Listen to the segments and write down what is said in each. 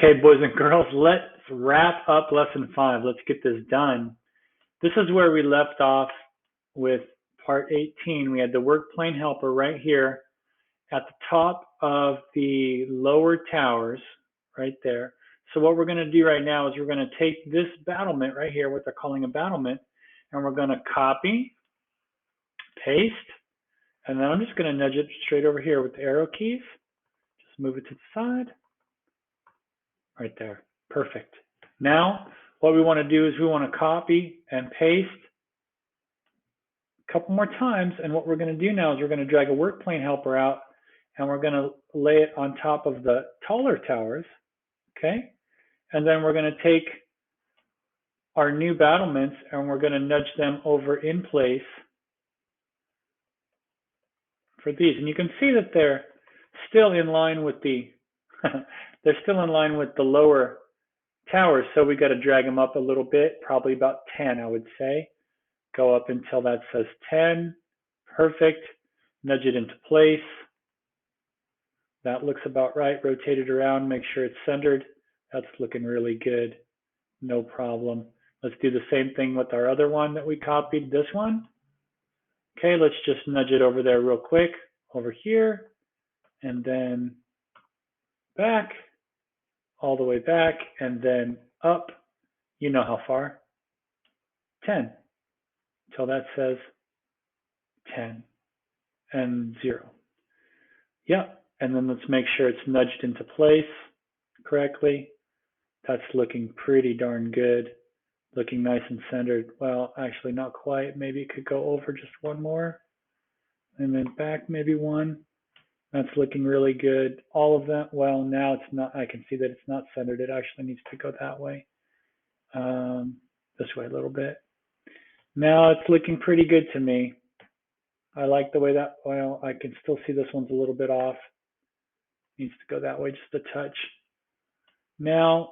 Okay, boys and girls, let's wrap up lesson 5. Let's get this done. This is where we left off with part 18. We had the work plane helper right here at the top of the lower towers, right there. So what we're going to do right now is we're going to take this battlement right here, what they're calling a battlement, and we're going to copy, paste, and then I'm just going to nudge it straight over here with the arrow keys. Just move it to the side. Right there. Perfect. Now, what we want to do is we want to copy and paste a couple more times. And what we're going to do now is we're going to drag a work plane helper out and we're going to lay it on top of the taller towers. Okay. And then we're going to take our new battlements and we're going to nudge them over in place for these. And you can see that they're still in line with the they're still in line with the lower towers, so we got to drag them up a little bit, probably about 10, I would say. Go up until that says 10. Perfect. Nudge it into place. That looks about right. Rotate it around, make sure it's centered. That's looking really good. No problem. Let's do the same thing with our other one that we copied, this one. Okay, let's just nudge it over there real quick, over here, and then back, all the way back, and then up. You know how far? 10. Until that says 10 and 0. Yep. And then let's make sure it's nudged into place correctly. That's looking pretty darn good. Looking nice and centered. Well, actually not quite. Maybe it could go over just one more. And then back maybe one. That's looking really good. All of that. Well, now it's not. I can see that it's not centered. It actually needs to go that way. This way a little bit. Now it's looking pretty good to me. I like the way that, well, I can still see this one's a little bit off. Needs to go that way just a touch. Now,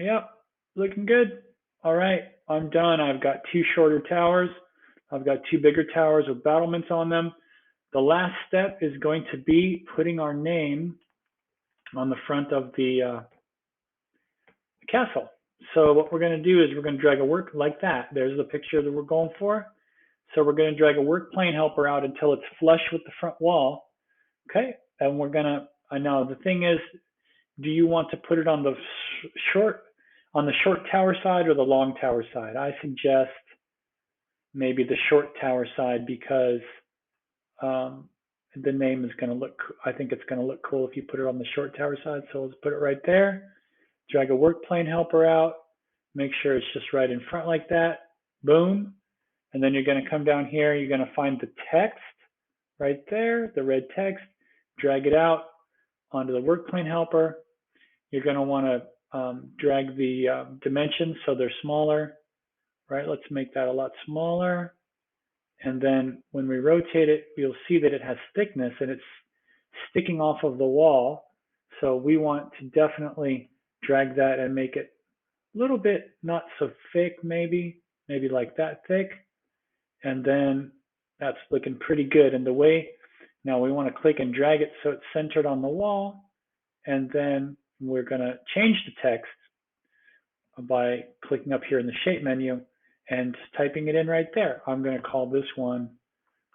yep, looking good. All right, I'm done. I've got 2 shorter towers. I've got 2 bigger towers with battlements on them. The last step is going to be putting our name on the front of the castle. So what we're going to do is we're going to drag a work like that. There's the picture that we're going for. So we're going to drag a work plane helper out until it's flush with the front wall. Okay, and we're going to, I know the thing is, do you want to put it on the short tower side or the long tower side? I suggest maybe the short tower side because the name is going to look, I think it's going to look cool if you put it on the short tower side. So let's put it right there. Drag a work plane helper out. Make sure it's just right in front like that. Boom. And then you're going to come down here. You're going to find the text right there, the red text. Drag it out onto the work plane helper. You're going to want to drag the dimensions so they're smaller. Right? Let's make that a lot smaller. And then when we rotate it, you'll see that it has thickness and it's sticking off of the wall. So we want to definitely drag that and make it a little bit not so thick, maybe like that thick. And then that's looking pretty good. And the way, now we want to click and drag it so it's centered on the wall. And then we're going to change the text by clicking up here in the shape menu and typing it in right there. I'm going to call this one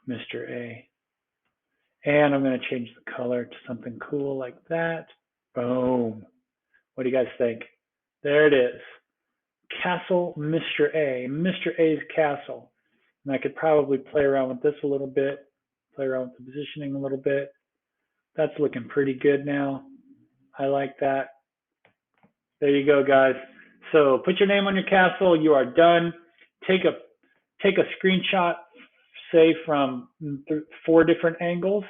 Mr. A. And I'm going to change the color to something cool like that. Boom. What do you guys think? There it is. Castle Mr. A. Mr. A's castle. And I could probably play around with this a little bit, play around with the positioning a little bit. That's looking pretty good now. I like that. There you go, guys. So put your name on your castle. You are done. Take a screenshot, say from 4 different angles.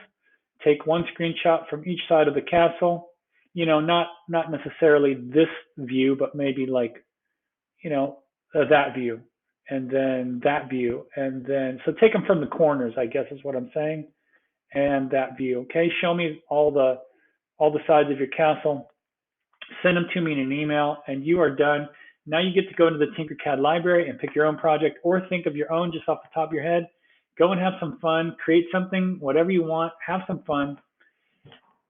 Take one screenshot from each side of the castle. You know, not necessarily this view, but maybe like, you know, that view, and then that view, and then, so take them from the corners, I guess is what I'm saying, and that view. Okay, show me all the sides of your castle. Send them to me in an email, and you are done. Now you get to go into the Tinkercad library and pick your own project, or think of your own just off the top of your head. Go and have some fun. Create something, whatever you want. Have some fun.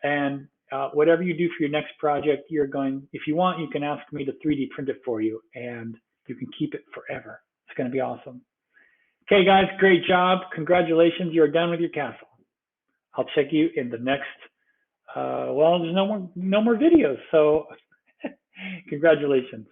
And whatever you do for your next project, if you want, you can ask me to 3D print it for you, and you can keep it forever. It's going to be awesome. Okay, guys, great job. Congratulations, you're done with your castle. I'll check you in the next, well, there's no more videos, so congratulations.